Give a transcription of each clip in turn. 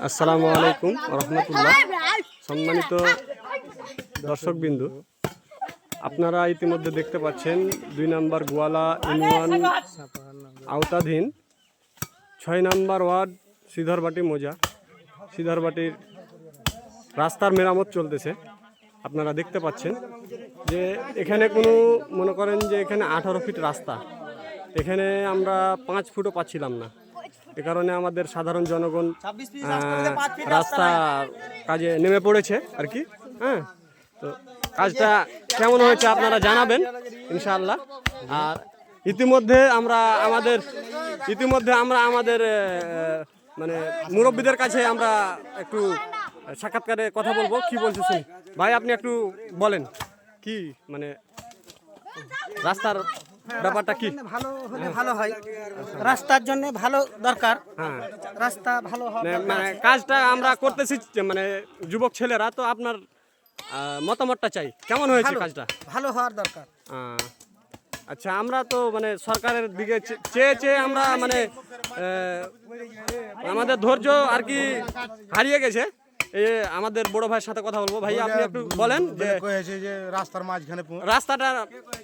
আসসালামু আলাইকুম রহমতুল্লাহ। সম্মানিত দর্শকবিন্দু, আপনারা ইতিমধ্যে দেখতে পাচ্ছেন ২ নম্বর গোয়ালা ইউনিয়ন আওতাধীন ৬ নম্বর ওয়ার্ড সিধরবাটি মৌজা, সিধরবাটির রাস্তার মেরামত চলতেছে। আপনারা দেখতে পাচ্ছেন যে এখানে কোনো মনে করেন যে এখানে ১৮ ফিট রাস্তা, এখানে আমরা 5 ফুটও পাচ্ছিলাম না। এ কারণে আমাদের সাধারণ জনগণ রাস্তা কাজে নেমে পড়েছে আর কি। হ্যাঁ, তো কাজটা কেমন হয়েছে আপনারা জানাবেন ইনশাআল্লাহ। আর ইতিমধ্যে আমরা আমাদের মানে মুরব্বীদের কাছে আমরা একটু সাক্ষাৎকারে কথা বলবো। কি বলছেন ভাই, আপনি একটু বলেন কি মানে রাস্তার ব্যাপারটা কি? ভালো হলে ভালো হয়, রাস্তার জন্য ভালো দরকার। হ্যাঁ, রাস্তা ভালো হবে, মানে কাজটা আমরা করতেছি মানে যুবক ছেলেরা, তো আপনার মতামতটা চাই, কেমন হয়েছে কাজটা? ভালো হওয়ার দরকার। আচ্ছা, আমরা তো মানে সরকারের দিকে চেয়ে আমরা মানে আমাদের ধৈর্য আর কি হারিয়ে গেছে। আমাদের বড় ভাইয়ের সাথে কথা বলবো। ভাই, আপনি একটু বলেন যে রাস্তার মাঝখানে রাস্তাটা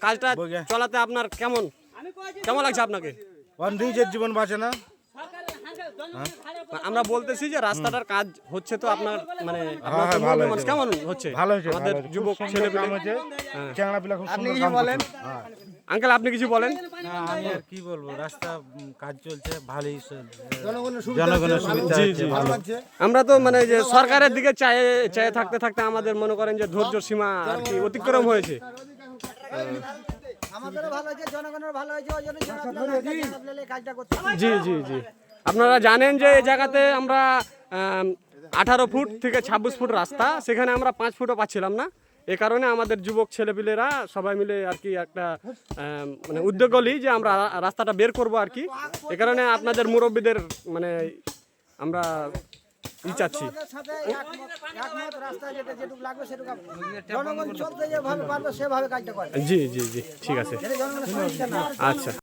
কাজটা চলাতে আপনার কেমন লাগছে আপনাকে? নিজের জীবন বাঁচে না। আমরা বলতেছি যে রাস্তাটার কাজ হচ্ছে, তো আপনার মানে মানুষ কেমন হচ্ছে? ভালো হয়েছে, আমাদের যুবক ছেলে আপনি কি বলেন আঙ্কেল, আপনি কিছু বলেন? আমি আর কি বলবো, রাস্তা কাজ চলছে ভালোই, জনগণের সুবিধা। আমরা তো মানে যে সরকারের দিকে চায়ে থাকতে আমাদের মনে করেন যে ধৈর্য সীমা আর কি অতিক্রম হয়েছে। আমাদেরও ভালো হয়েছে, জনগণের ভালো হয়েছে, ওই জন্য কাজটা করতে। জি জি জি, আপনারা জানেন যে এই জায়গাতে আমরা 18 ফুট থেকে 26 ফুট রাস্তা, সেখানে আমরা 5 ফুটও পাচ্ছিলাম না। এ কারণে আমাদের যুবক ছেলেপিলেরা সবাই মিলে আর কি একটা মানে উদ্যোগ নিই যে আমরা রাস্তাটা বের করব আর কি। এ কারণে আপনাদের মুরব্বীদের মানে আমরা চাচ্ছি। জি জি জি, ঠিক আছে, আচ্ছা।